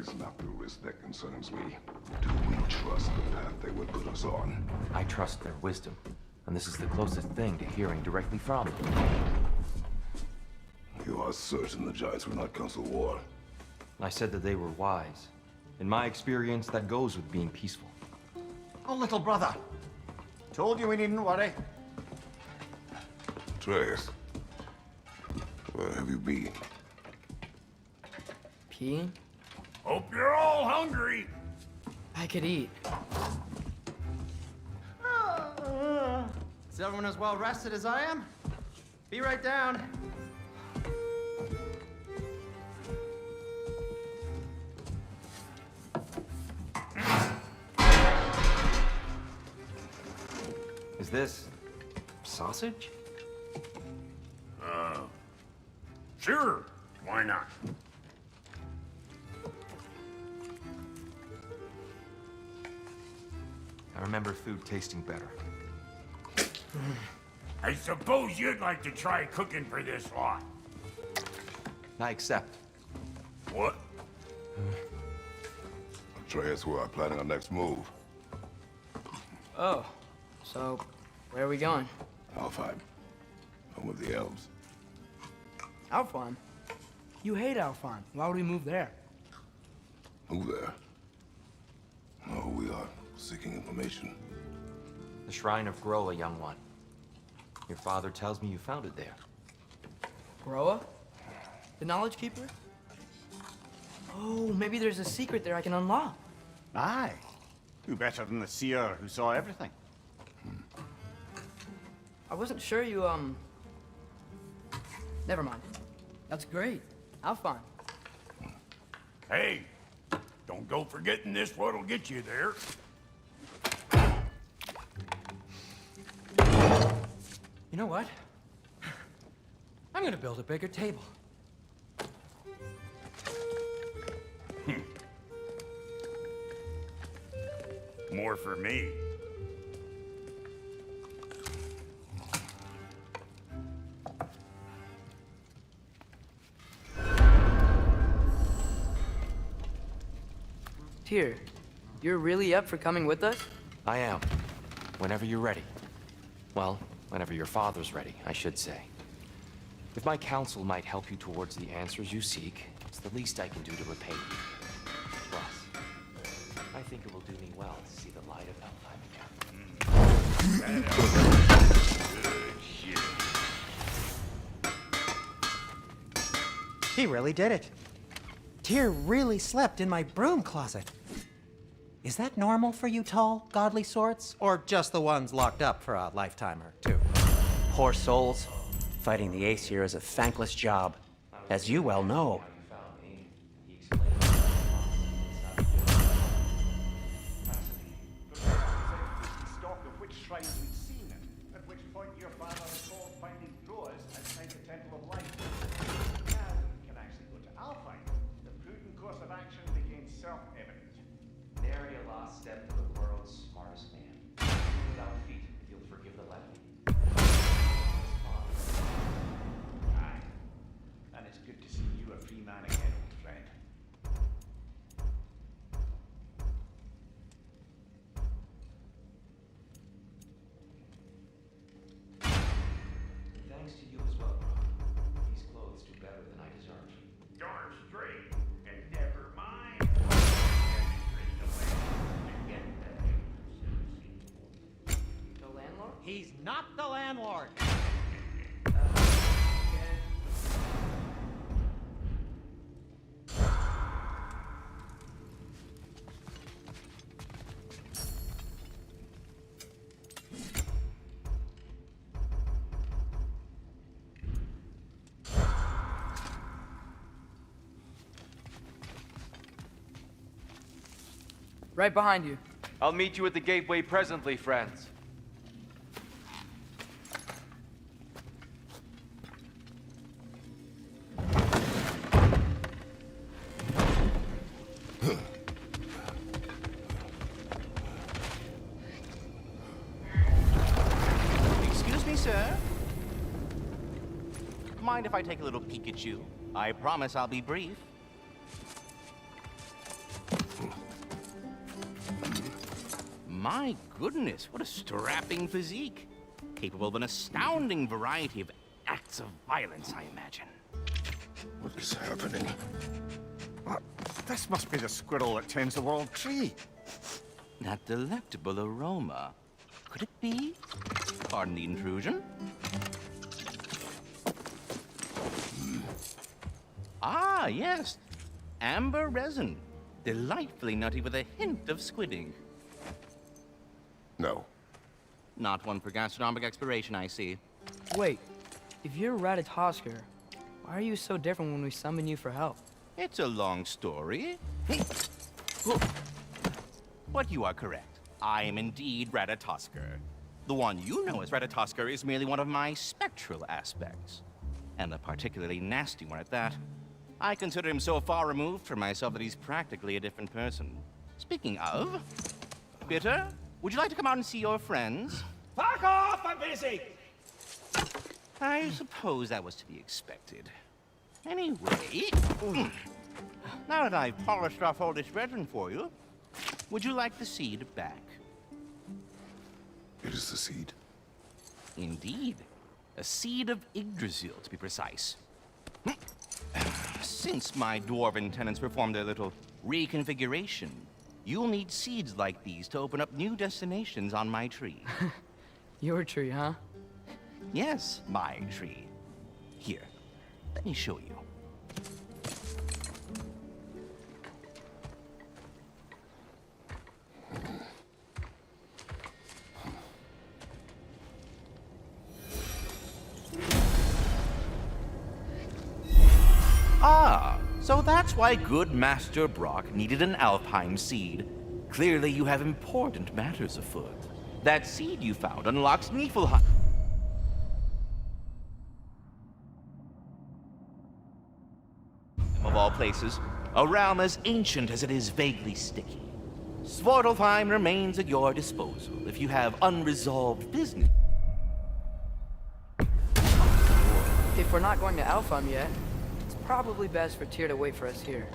is not the risk that concerns me. Do we trust the path they would put us on? I trust their wisdom, and this is the closest thing to hearing directly from them. You are certain the giants will not counsel war? I said that they were wise. In my experience, that goes with being peaceful. Oh, little brother. Told you we needn't worry. Atreus, where have you been? Peeing? Hope you're all hungry. I could eat. Is everyone as well rested as I am? Be right down. Is this sausage? Sure, why not? I remember food tasting better. I suppose you'd like to try cooking for this lot. I accept. What? Atreus, we are planning our next move. Oh, so where are we going? Alfheim. Home of the elves. Alfheim? You hate Alfheim. Why would we move there? Move there? No, we are seeking information. The Shrine of Groa, young one. Your father tells me you found it there. Groa? The Knowledge Keeper? Oh, maybe there's a secret there I can unlock. Aye. Who better than the seer who saw everything? I wasn't sure you, Never mind. That's great. Alfheim. Hey, don't go forgetting this what'll get you there. You know what? I'm gonna build a bigger table. More for me. Tyr, you're really up for coming with us? I am. Whenever you're ready. Well, whenever your father's ready, I should say. If my counsel might help you towards the answers you seek, it's the least I can do to repay you. Plus, I think it will do me well to see the light of Helheim again. Good shit. He really did it. Tyr really slept in my broom closet. Is that normal for you tall, godly sorts? Or just the ones locked up for a lifetime or two? Poor souls. Fighting the Æsir is a thankless job, as you well know. Stock of which shrines we'd seen, at which point your father recalled finding drawers outside the Temple of Light. Now we can actually go to Alfheim. The prudent course of action became self-evident. Nary a lost step to the world's smartest man. Without feet, you'll forgive the lefty. Aye. And it's good to see you a free man again, old friend. Thanks to you as well, bro. These clothes do better than I deserve. Darn straight, and never mind. The landlord? He's not the landlord. Right behind you. I'll meet you at the gateway presently, friends. Excuse me, sir. Mind if I take a little peek at you? I promise I'll be brief. My goodness, what a strapping physique. Capable of an astounding variety of acts of violence, I imagine. What is happening? This must be the squirrel that tends the world tree. That delectable aroma. Could it be? Pardon the intrusion. Ah, yes. Amber resin. Delightfully nutty with a hint of squid ink. No. Not one for gastronomic exploration, I see. Wait, if you're Ratatoskr, why are you so different when we summon you for help? It's a long story. But you are correct. I am indeed Ratatoskr. The one you know as Ratatoskr is merely one of my spectral aspects. And a particularly nasty one at that. I consider him so far removed from myself that he's practically a different person. Speaking of, Bitter, would you like to come out and see your friends? Fuck off! I'm busy! I suppose that was to be expected. Anyway, now that I've polished off all this resin for you, would you like the seed back? It is the seed. Indeed. A seed of Yggdrasil, to be precise. Since my dwarven tenants performed their little reconfiguration, you'll need seeds like these to open up new destinations on my tree. Your tree, huh? Yes, my tree. Here, let me show you. Ah, so that's why good Master Brock needed an Alfheim seed. Clearly you have important matters afoot. That seed you found unlocks Niflheim. Of all places, a realm as ancient as it is vaguely sticky. Svartalfheim remains at your disposal if you have unresolved business. If we're not going to Alfheim yet, it's probably best for Tyr to wait for us here.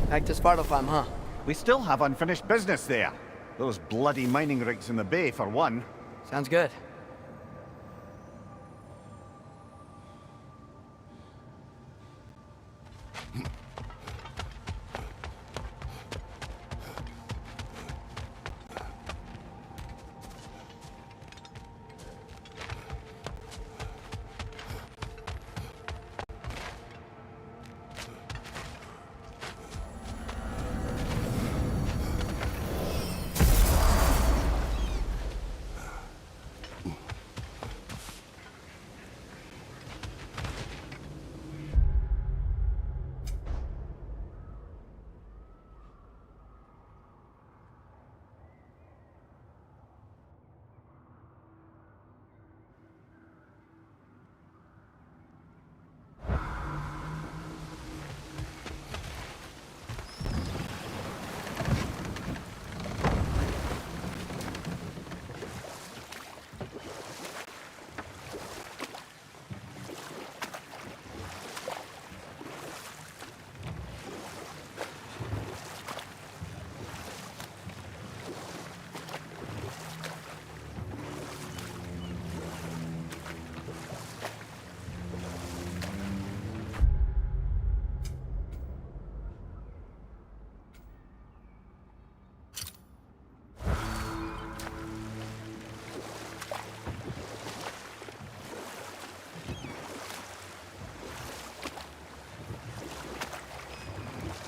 Back to Svartalfheim, huh? We still have unfinished business there. Those bloody mining rigs in the bay, for one. Sounds good.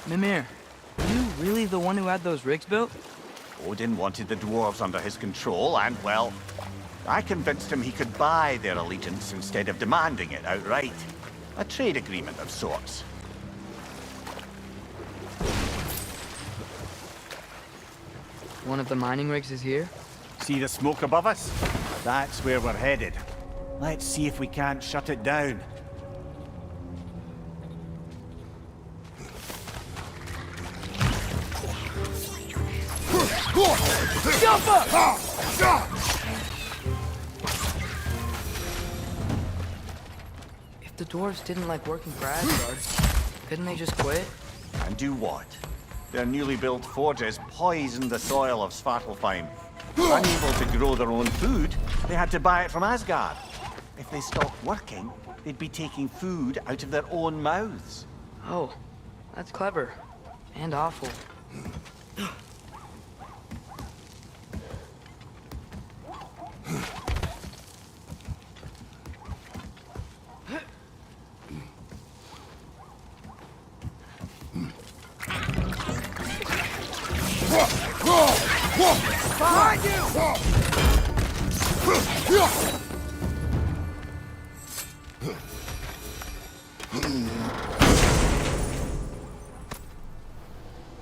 Mimir, are you really the one who had those rigs built? Odin wanted the dwarves under his control, and, well, I convinced him he could buy their allegiance instead of demanding it outright. A trade agreement of sorts. One of the mining rigs is here? See the smoke above us? That's where we're headed. Let's see if we can't shut it down. If the dwarves didn't like working for Asgard, couldn't they just quit? And do what? Their newly built forges poisoned the soil of Svartalfheim. Unable to grow their own food, they had to buy it from Asgard. If they stopped working, they'd be taking food out of their own mouths. Oh, that's clever. And awful. Behind you!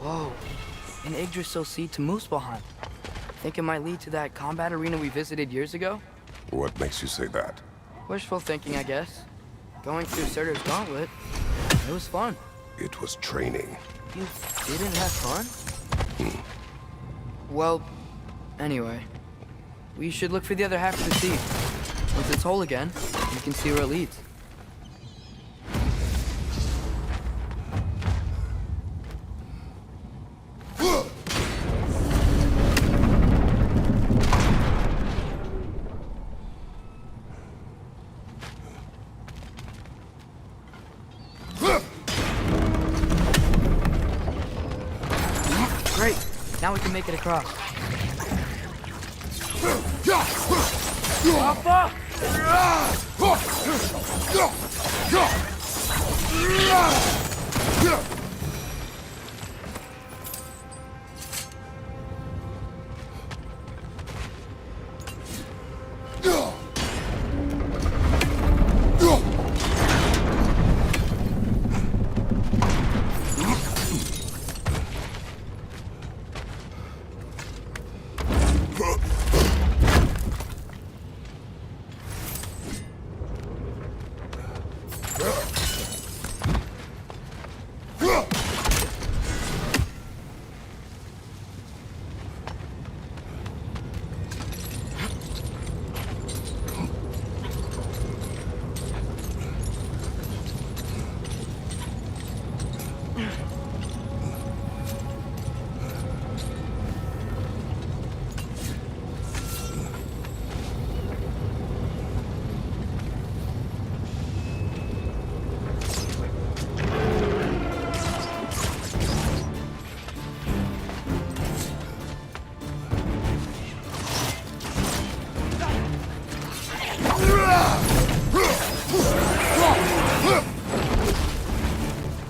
Whoa. An Yggdrasil seed to Muspelheim. Think it might lead to that combat arena we visited years ago? What makes you say that? Wishful thinking, I guess. Going through Surtur's gauntlet. It was fun. It was training. You didn't have fun? Well, anyway. We should look for the other half of the seed. Once it's whole again, you can see where it leads. Great. Now we can make it across. Papa!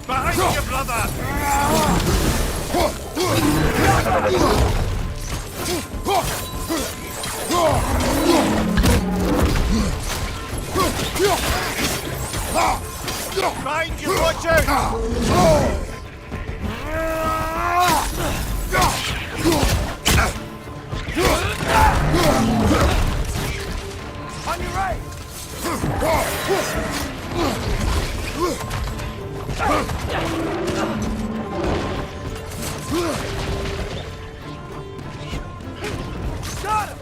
Behind you, brother! Behind you, watch out! On your right! Got him!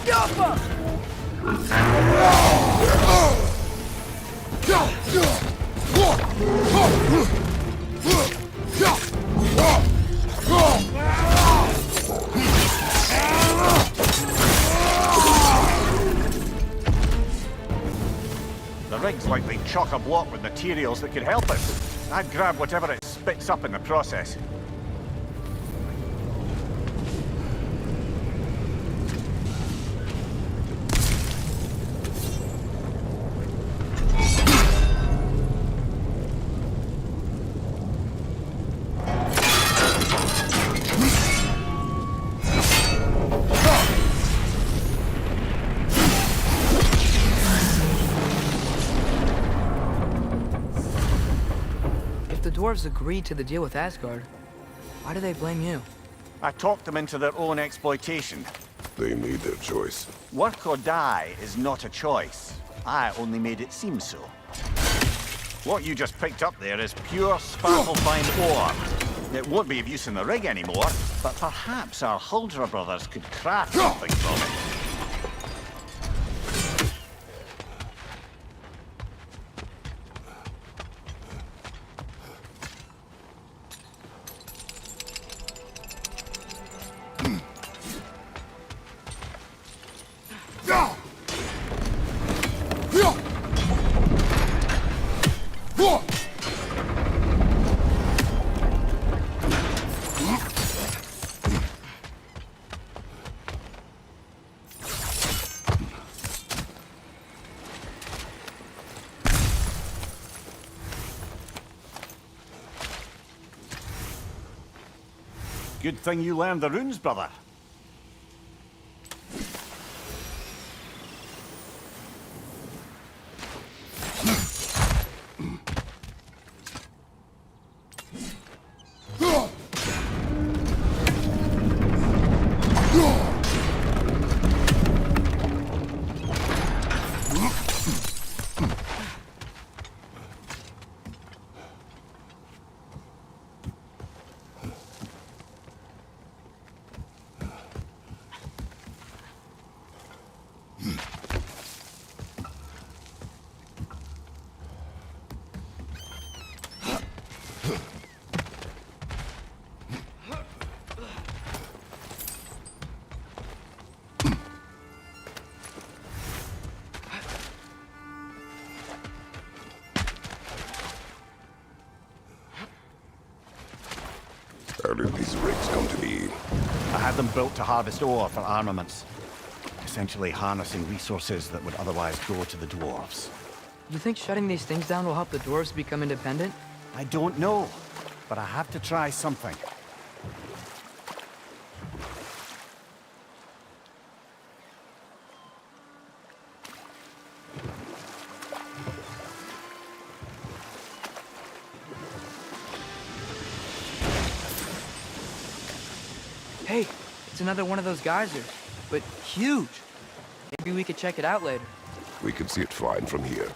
Yappa! The rig's likely chock-a-block with materials that could help us. I'd grab whatever it spits up in the process. The dwarves agreed to the deal with Asgard. Why do they blame you? I talked them into their own exploitation. They made their choice. Work or die is not a choice. I only made it seem so. What you just picked up there is pure Svartalfheim ore. It won't be of use in the rig anymore, but perhaps our Huldra brothers could craft something from it. Good thing you learned the runes, brother. How did these rigs come to be? I had them built to harvest ore for armaments. Essentially harnessing resources that would otherwise go to the dwarves. You think shutting these things down will help the dwarves become independent? I don't know, but I have to try something. Hey, it's another one of those geysers, but huge. Maybe we could check it out later. We can see it fine from here.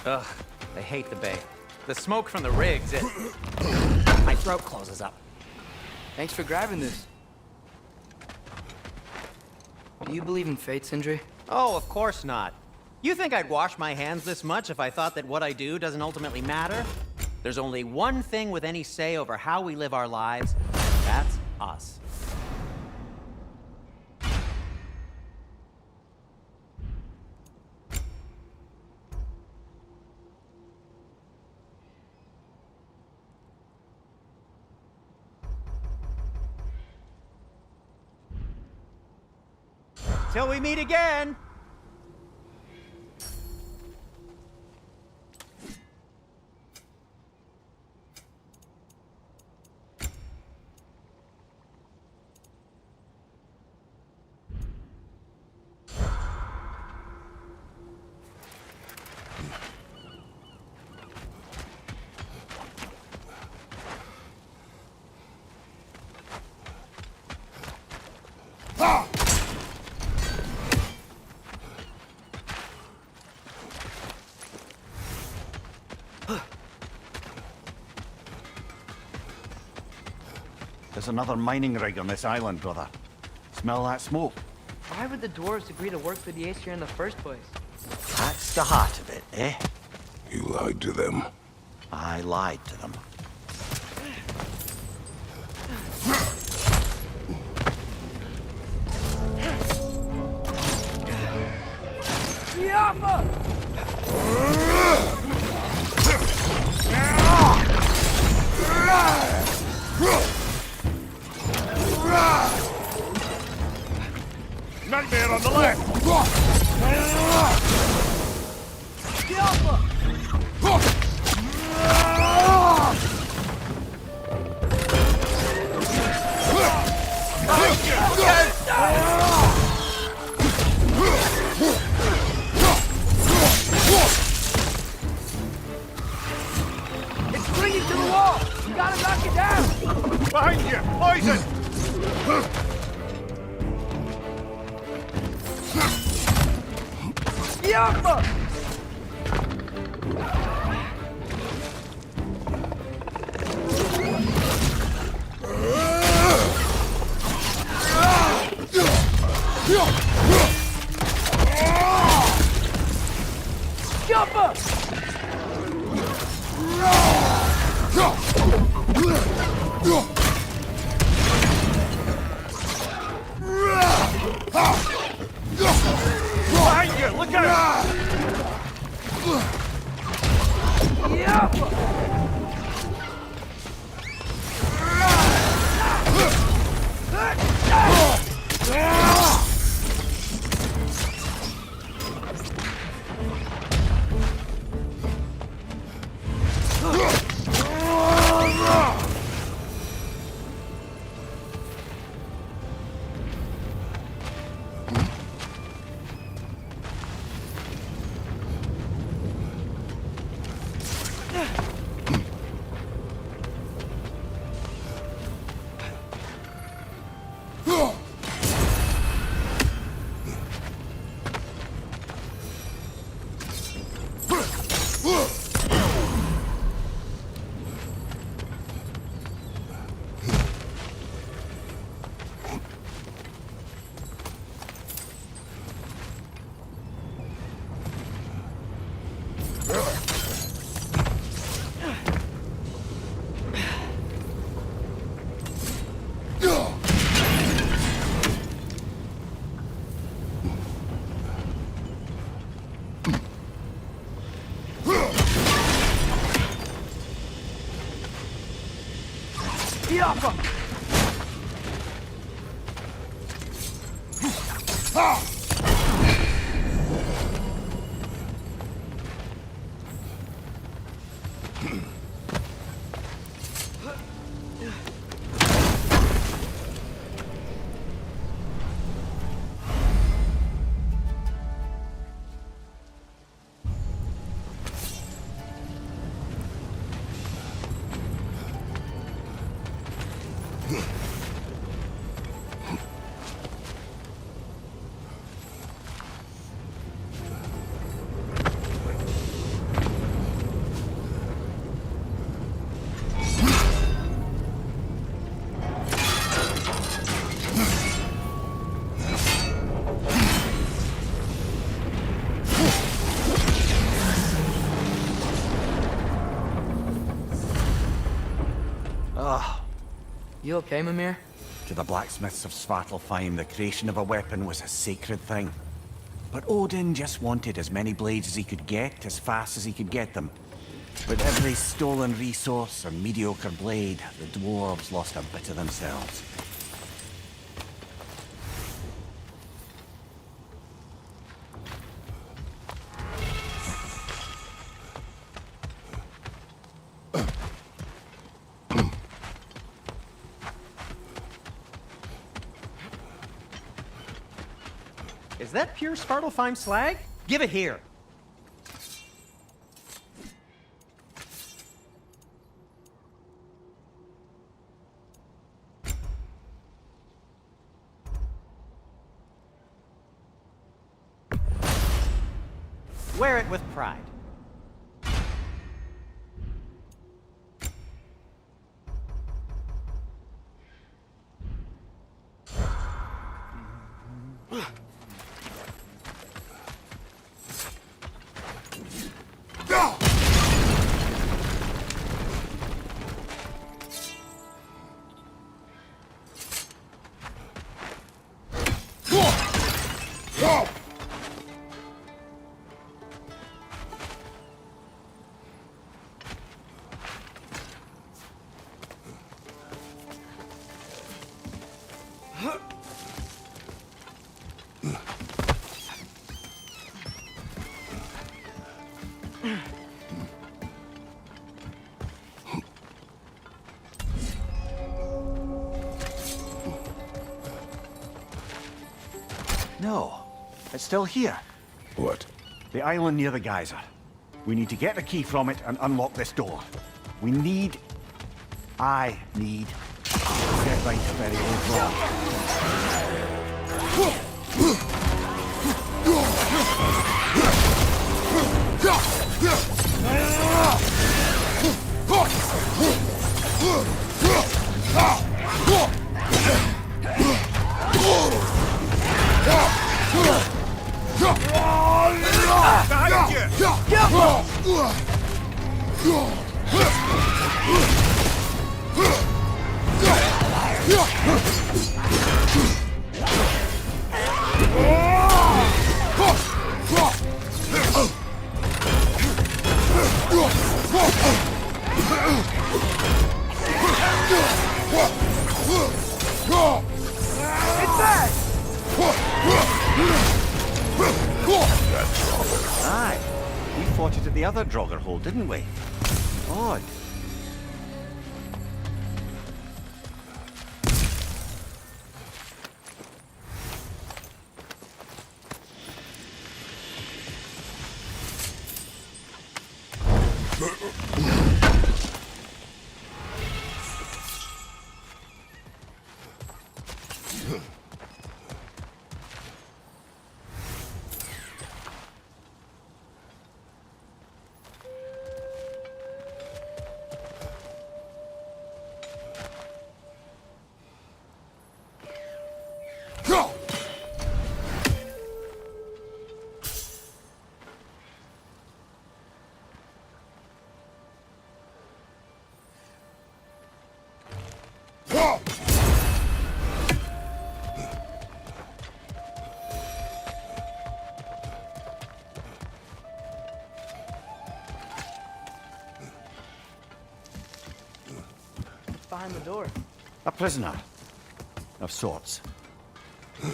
Ugh, I hate the bay. The smoke from the rigs, my throat closes up. Thanks for grabbing this. Do you believe in fate, Sindri? Oh, of course not. You think I'd wash my hands this much if I thought that what I do doesn't ultimately matter? There's only one thing with any say over how we live our lives. That's us. Till we meet again! There's another mining rig on this island, brother. Smell that smoke? Why would the dwarves agree to work for the Æsir in the first place? That's the heart of it, eh? You lied to them. I lied to them. Nightmare on the left! It's clinging to the wall! You gotta knock it down! Behind you! Poison! Yapma! Behind you! Look out! You okay, Mimir? To the blacksmiths of Svartalfheim, the creation of a weapon was a sacred thing. But Odin just wanted as many blades as he could get, as fast as he could get them. With every stolen resource or mediocre blade, the dwarves lost a bit of themselves. Is that pure Svartalfheim slag? Give it here. Wear it with pride. No, it's still here. What? The island near the geyser. We need to get the key from it and unlock this door. I need to get right to very old rock. arrived at the other Draugr hole, didn't we? Odd. Behind the door. A prisoner. Of sorts. The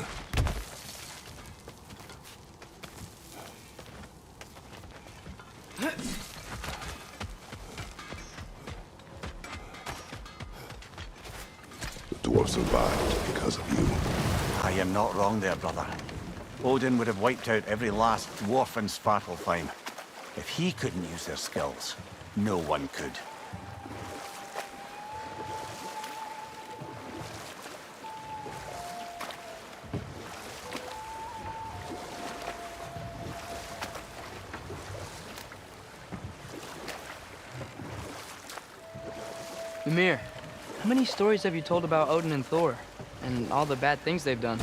dwarves survived because of you. I am not wrong there, brother. Odin would have wiped out every last dwarf in Svartalfheim. If he couldn't use their skills, no one could. Mimir, how many stories have you told about Odin and Thor? And all the bad things they've done?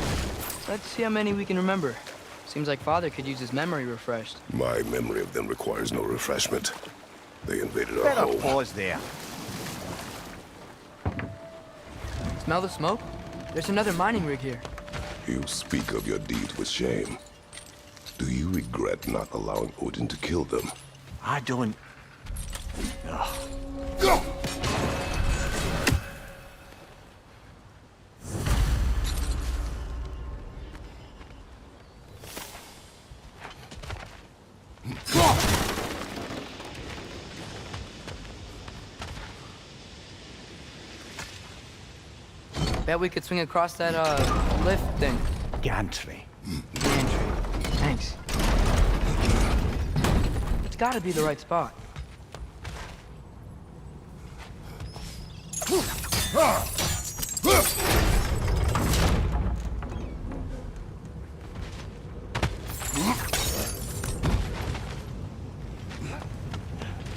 Let's see how many we can remember. Seems like Father could use his memory refreshed. My memory of them requires no refreshment. They invaded our Better home. pause there. Smell the smoke? There's another mining rig here. You speak of your deeds with shame. Do you regret not allowing Odin to kill them? I don't... Ugh. Bet we could swing across that, lift thing. Gantry. Thanks. It's gotta be the right spot.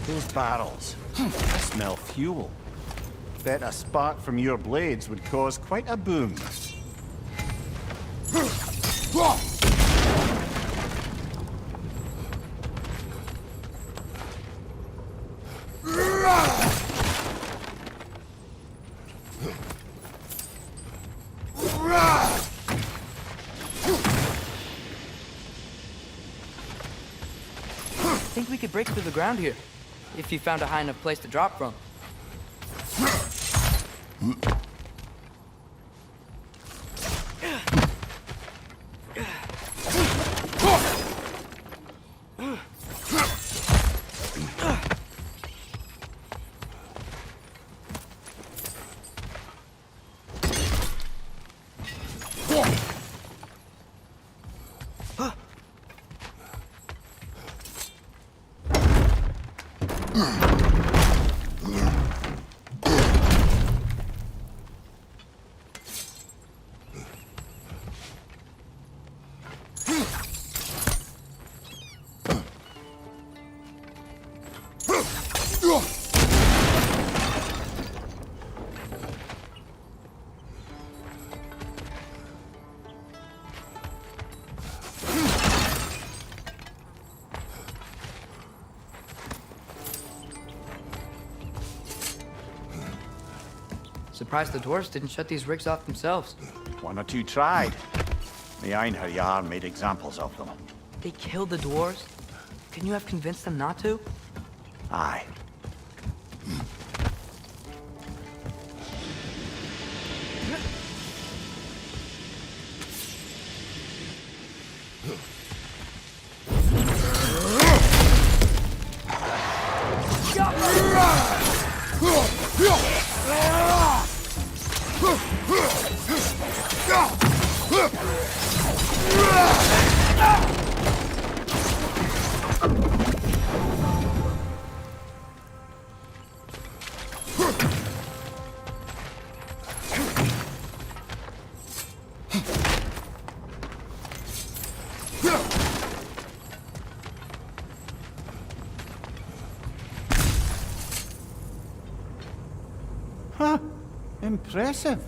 Those barrels. Smell fuel. Bet a spark from your blades would cause quite a boom. I think we could break through the ground here, if you found a high enough place to drop from. Surprised the dwarves didn't shut these rigs off themselves. One or two tried. The Einherjar made examples of them. They killed the dwarves? Couldn't you have convinced them not to? Aye. Huh. Impressive.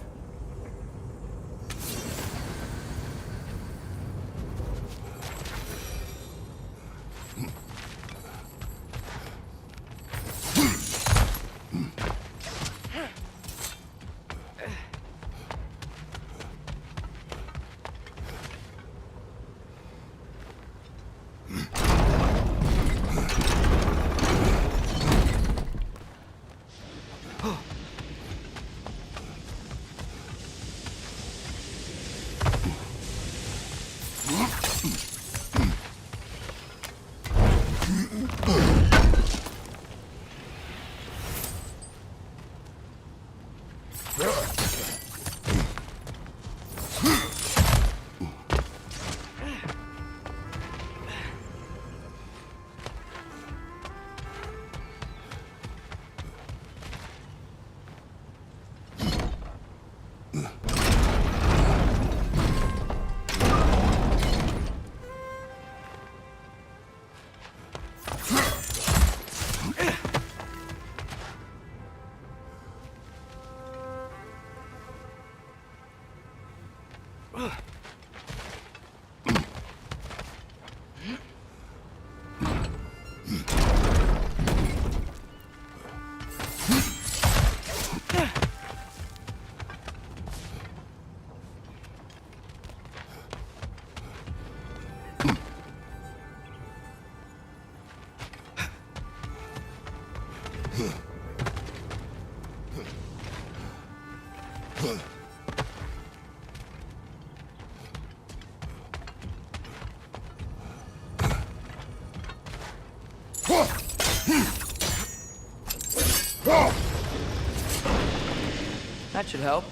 That should help.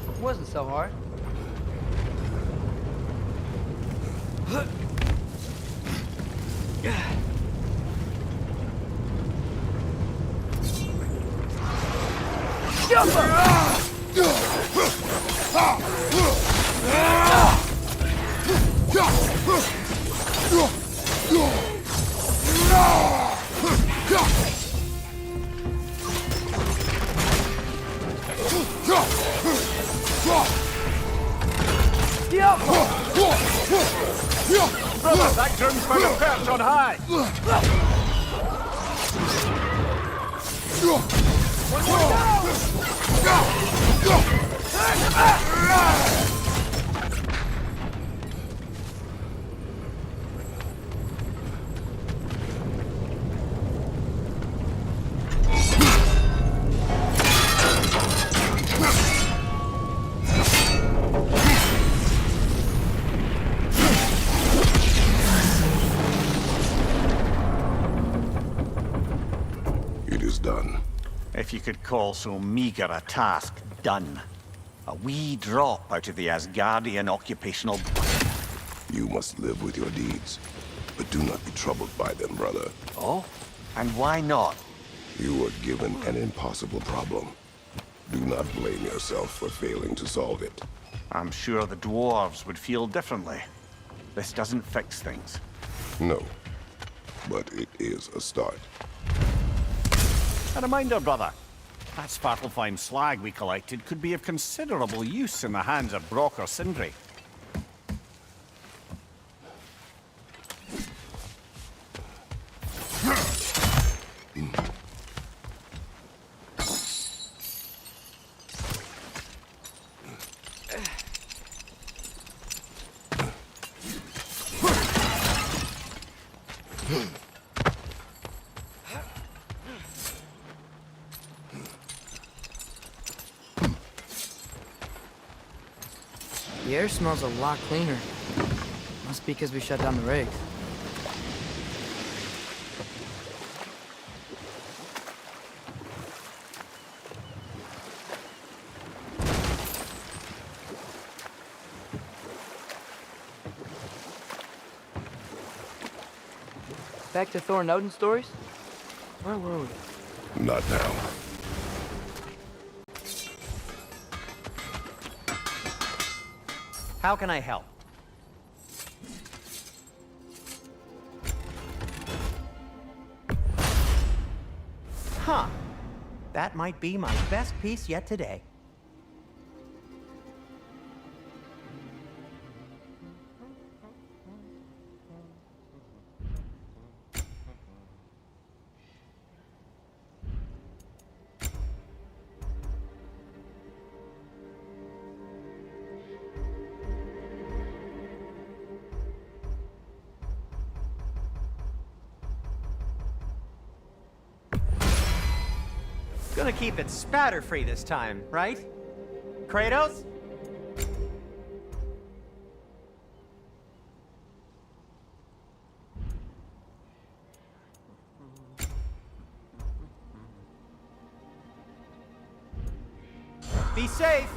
It wasn't so hard. Brother, that groom's found a perch on high! If you could call so meager a task done. A wee drop out of the Asgardian occupational... You must live with your deeds, but do not be troubled by them, brother. Oh? And why not? You were given an impossible problem. Do not blame yourself for failing to solve it. I'm sure the dwarves would feel differently. This doesn't fix things. No, but it is a start. A reminder, brother. That Svartalfheim slag we collected could be of considerable use in the hands of Brock or Sindri. The air smells a lot cleaner. Must be because we shut down the rigs. Back to Thor and Odin stories? Where were we? Not now. How can I help? Huh. That might be my best piece yet today. Gonna keep it spatter-free this time, right? Kratos? Be safe!